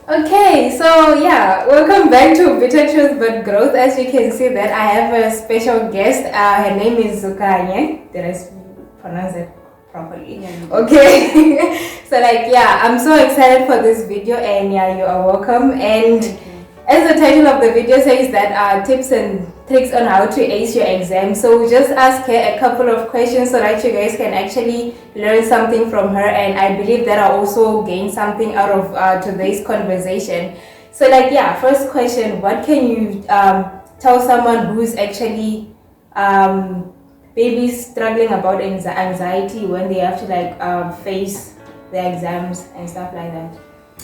Okay, so yeah, welcome back to Bitter Truth But Growth. As you can see that I have a special guest. Her name is Zukanye. Did I pronounce it properly? Yeah. Okay. So I'm so excited for this video, and yeah, you are welcome. And as the title of the video says that tips and tricks on how to ace your exam. So we just ask her a couple of questions so that you guys can actually learn something from her, and I believe that I also gain something out of today's conversation. So first question, what can you tell someone who's actually maybe struggling about anxiety when they have to face their exams and stuff like that?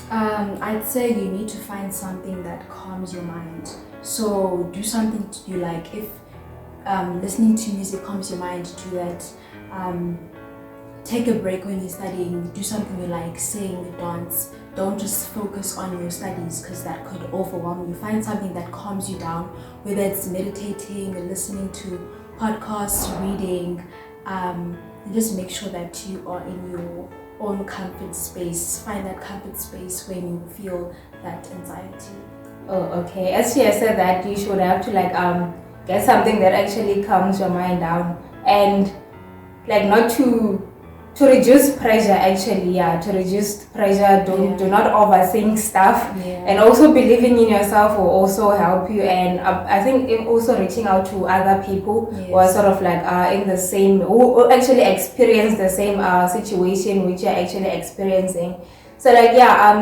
I'd say you need to find something that calms your mind. So do something you like. If listening to music calms your mind, do that. Take a break when you're studying. Do something you like. Sing, dance. Don't just focus on your studies because that could overwhelm you. Find something that calms you down, whether it's meditating, listening to podcasts, reading. And just make sure that you are in your own comfort space. Find that comfort space when you feel that anxiety. Oh, okay. As she has said that you should have to get something that actually calms your mind down, and not to reduce pressure actually. To reduce pressure, do not overthink stuff, and also believing in yourself will also help you. And I think also reaching out to other people who are sort of in the same, who actually experience the same situation which you're actually experiencing. So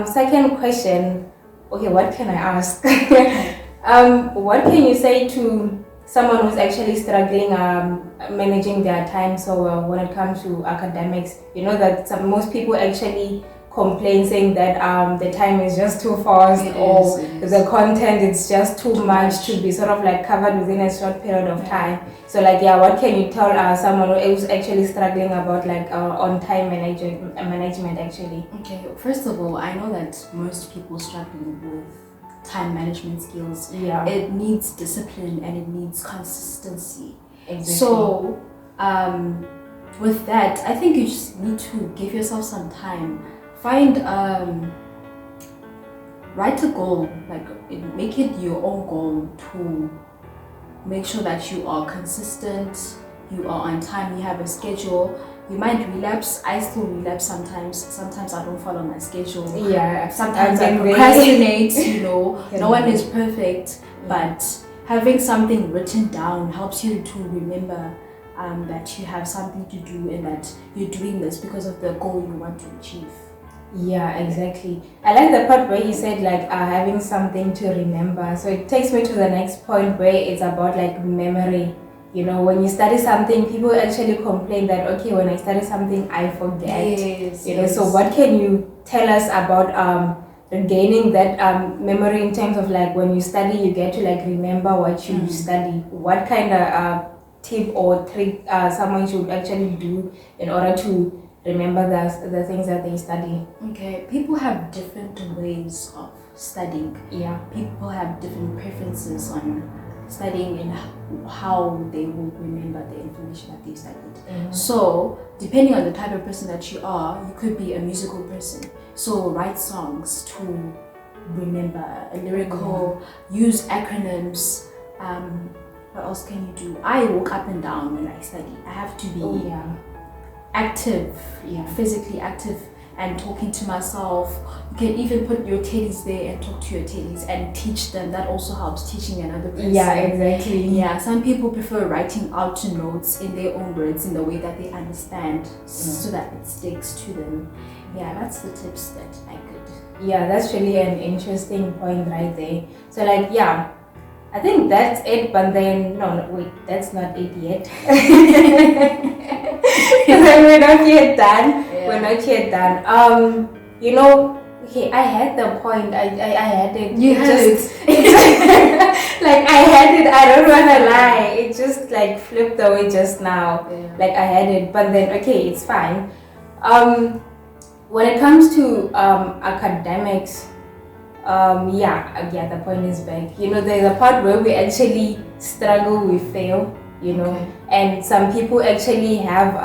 second question, okay, what can I ask? What can you say to someone who's actually struggling managing their time so well when it comes to academics? You know that most people actually complain saying that the time is just too fast, or the content is just too much to be sort of covered within a short period of time. So what can you tell someone who's actually struggling about on time management actually? Okay, first of all, I know that most people struggling with time management skills. It needs discipline and it needs consistency. Exactly. So with that, I think you just need to give yourself some time. Find write a goal, make it your own goal to make sure that you are consistent, you are on time, you have a schedule. You might relapse. I still relapse sometimes. Sometimes I don't follow my schedule. Sometimes I procrastinate, No one is perfect. But having something written down helps you to remember that you have something to do and that you're doing this because of the goal you want to achieve. Yeah, exactly. I like the part where you said having something to remember. So it takes me to the next point where it's about memory. When you study something, people actually complain that, okay, when I study something, I forget. Yes. So what can you tell us about gaining that memory in terms of when you study, you get to remember what you study? What kind of tip or trick someone should actually do in order to remember the things that they study? Okay, people have different ways of studying. People have different preferences on studying and how they will remember the information that they studied. So depending on the type of person that you are, you could be a musical person, so write songs to remember a lyrical, use acronyms. What else can you do? I walk up and down when I study. I have to be active, physically active, and talking to myself. You can even put your teddies there and talk to your teddies and teach them. That also helps, teaching another person. Yeah, exactly. Some people prefer writing out notes in their own words in the way that they understand, so that it sticks to them. That's the tips that I could. That's really an interesting point right there. So I think that's it, but then no, wait, that's not it yet. We're not yet done. We're not yet done. Okay, I had the point. I had it. You had it. I had it. I don't wanna lie. It just flipped away just now. I had it, but then okay, it's fine. When it comes to academics, the point is back. There's a part where we actually struggle, we fail. And some people actually have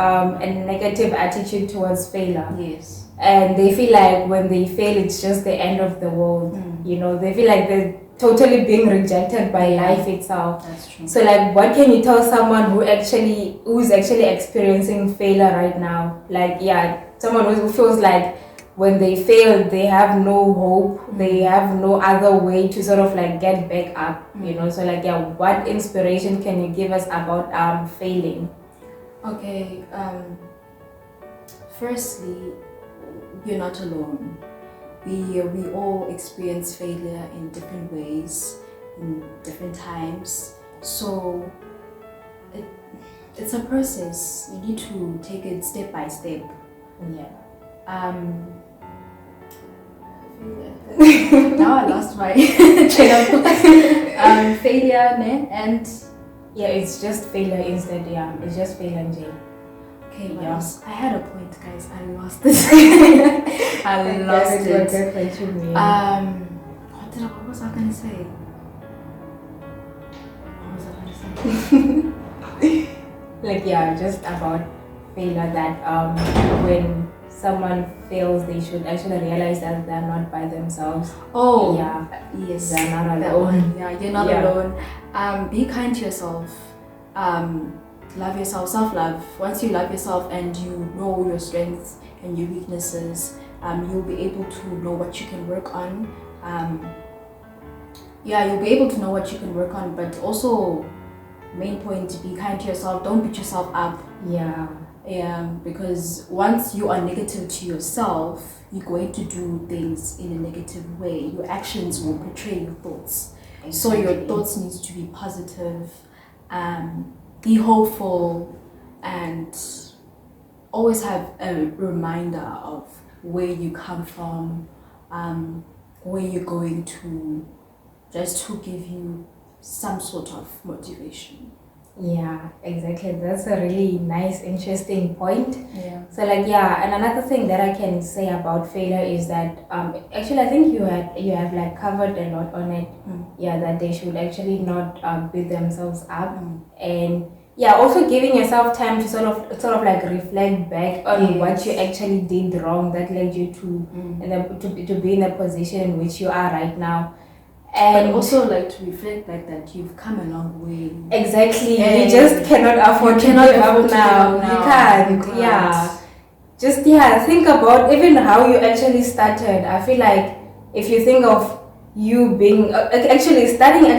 a negative attitude towards failure. Yes. and they feel like when they fail, it's just the end of the world. You know, they feel like they're totally being rejected by life itself. That's true. So like, what can you tell someone who's actually experiencing failure right now? Like, someone who feels like when they fail, they have no hope, they have no other way to sort of like get back up, you know. So like, what inspiration can you give us about failing? Okay, firstly, you're not alone. We all experience failure in different ways, in different times. So it's a process. You need to take it step by step. Now I lost my train of thought. Failure, ne? And it's just failure instead. It's just failure, Jay. Okay, I had a point, guys. I lost this. I lost it. What was I gonna say? Like, just about failure, that when someone fails, they should actually realize that they're not by themselves. Oh, yes, they're not alone. You're not alone. Be kind to yourself. Love yourself, self-love. Once you love yourself and you know your strengths and your weaknesses, you'll be able to know what you can work on. You'll be able to know what you can work on, but also, main point, be kind to yourself. Don't beat yourself up. Because once you are negative to yourself, you're going to do things in a negative way. Your actions will portray your thoughts. Exactly. So your thoughts need to be positive. Be hopeful, and always have a reminder of where you come from, where you're going to, just to give you some sort of motivation. Yeah, exactly. That's a really nice, interesting point. So like, and another thing that I can say about failure is that actually I think you have like covered a lot on it. That they should actually not beat themselves up, and also giving yourself time to sort of like reflect back on what you actually did wrong that led you to and to be in the position in which you are right now. And but also like to reflect back that you've come a long way. Exactly. You just cannot afford to give up now. You can't. Just think about even how you actually started. I feel like if you think of you being starting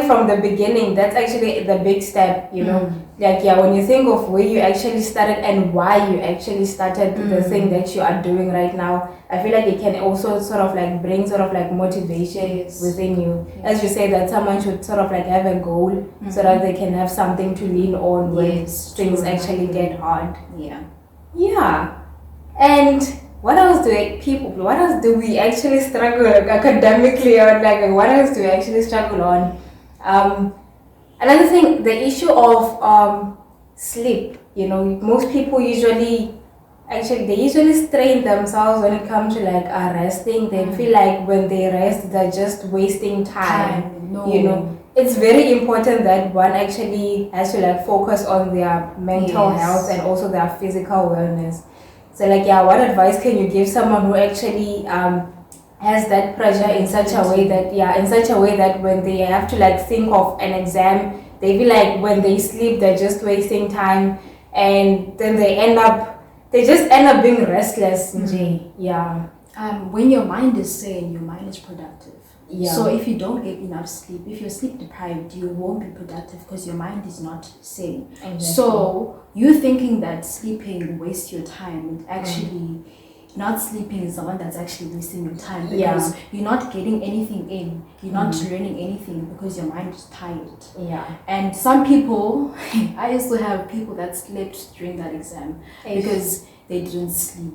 from the beginning, that's actually the big step, you know. When you think of where you actually started and why you actually started the thing that you are doing right now, I feel like it can also sort of like bring sort of like motivation within you. As you say, that someone should sort of like have a goal so that they can have something to lean on when things actually get hard. And what else do we actually struggle academically, or like what else do we actually struggle on? Another thing, the issue of sleep. You know, most people usually strain themselves when it comes to like resting. They feel like when they rest, they're just wasting time. You know, it's very important that one actually has to like focus on their mental health and also their physical wellness. So like, what advice can you give someone who actually has that pressure in such a way that when they have to like think of an exam, they feel like when they sleep they're just wasting time, and then they just end up being restless. When your mind is sane, your mind is productive. So if you don't get enough sleep, if you're sleep deprived, you won't be productive because your mind is not sane. So you thinking that sleeping wastes your time, actually not sleeping is the one that's actually wasting your time, because you're not getting anything in, you're not learning anything because your mind is tired. And some people, I used to have people that slept during that exam because they didn't sleep.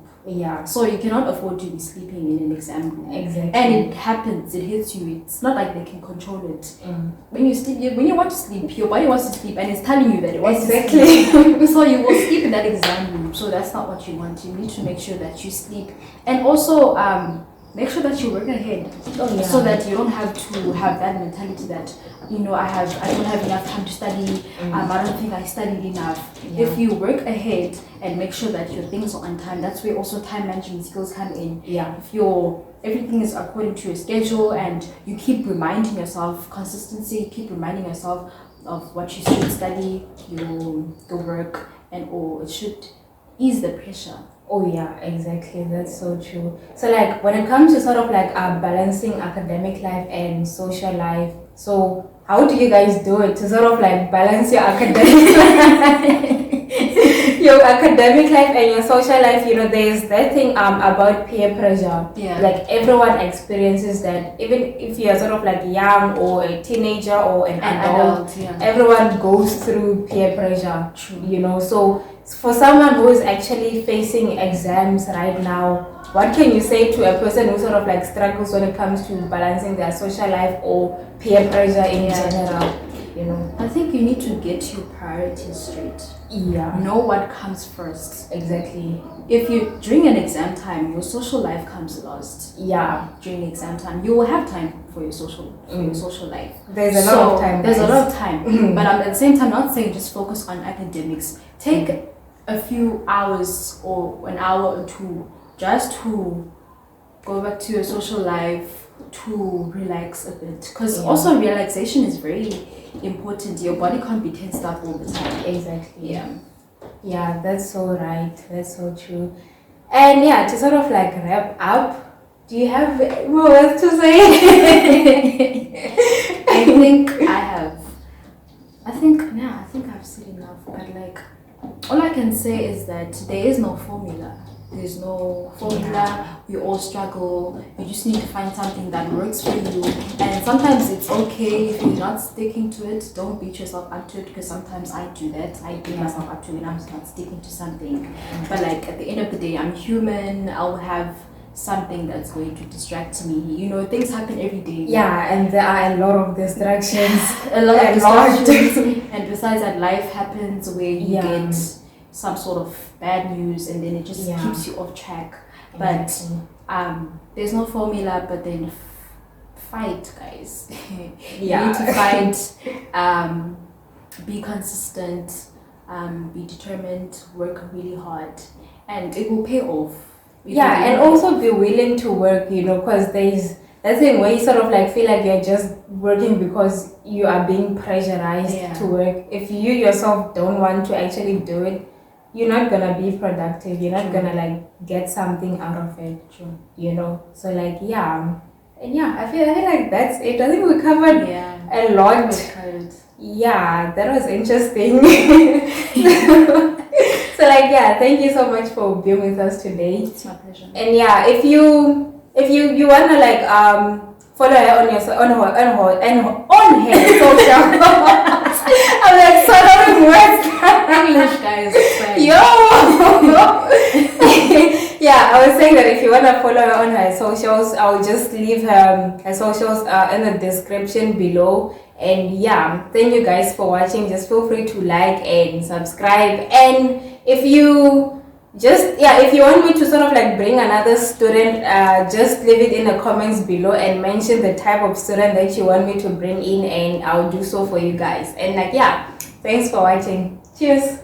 So you cannot afford to be sleeping in an exam room. And it happens, it hits you. It's not like they can control it. When you sleep, when you want to sleep, your body wants to sleep and it's telling you that it wants to sleep. So you will sleep in that exam room. So that's not what you want. You need to make sure that you sleep. And also, make sure that you work ahead. Oh, yeah. So that you don't have to have that mentality that, you know, I don't have enough time to study, I don't think I studied enough. Yeah. If you work ahead and make sure that your things are on time, that's where also time management skills come in. Yeah. If everything is according to your schedule and you keep reminding yourself, consistency, keep reminding yourself of what you should study, the work, and all, it should ease the pressure. Oh yeah, exactly. That's so true. So like when it comes to sort of like balancing academic life and social life, so how do you guys do it to sort of like balance your academic life, your academic life and your social life? You know, there's that thing about peer pressure. Yeah. Like everyone experiences that, even if you're sort of like young or a teenager or an adult, yeah. Everyone goes through peer pressure. True. You know, so for someone who is actually facing exams right now, what can you say to a person who sort of like struggles when it comes to balancing their social life or peer pressure in general? You know, I think you need to get your priorities straight. Yeah. Know what comes first. Exactly. If you during an exam time, your social life comes last. Yeah. During exam time, you will have time for your social life. There's a lot of time. There's a lot of time. But at the same time, not saying just focus on academics. Take a few hours or an hour or two just to go back to your social life, to relax a bit, because also relaxation is very important. Your body can't be tensed up all the time. Exactly. Yeah, that's so right, that's so true. And yeah, to sort of like wrap up, do you have more words to say? I think I've said enough, but like all I can say is that there is no formula. There's no formula. We all struggle. You just need to find something that works for you. And sometimes it's okay if you're not sticking to it. Don't beat yourself up to it, because sometimes I do that. I beat myself up to it when I'm not sticking to something. But like at the end of the day, I'm human. I'll have something that's going to distract me. You know, things happen every day. Yeah, and there are a lot of distractions. A lot of distractions. And besides that, life happens where you get some sort of bad news and then it just keeps you off track. But there's no formula, but then fight, guys. You need to fight, be consistent, be determined, work really hard, and it will pay off. And also be willing to work, you know, because there's that thing where you sort of like feel like you're just working because you are being pressurized to work. If you yourself don't want to actually do it, you're not gonna be productive. You're not gonna like get something out of it. True. You know. So like I feel like that's it. I think we covered a lot. Yeah, that was interesting. So like thank you so much for being with us today. It's my pleasure. And if you wanna like follow her on your on her social. I'm like sorry words. English, guys. I was saying that if you wanna follow her on her socials, I'll just leave her socials in the description below. And thank you guys for watching. Just feel free to like and subscribe. And if you if you want me to sort of like bring another student, just leave it in the comments below and mention the type of student that you want me to bring in, and I'll do so for you guys. And like thanks for watching. Cheers.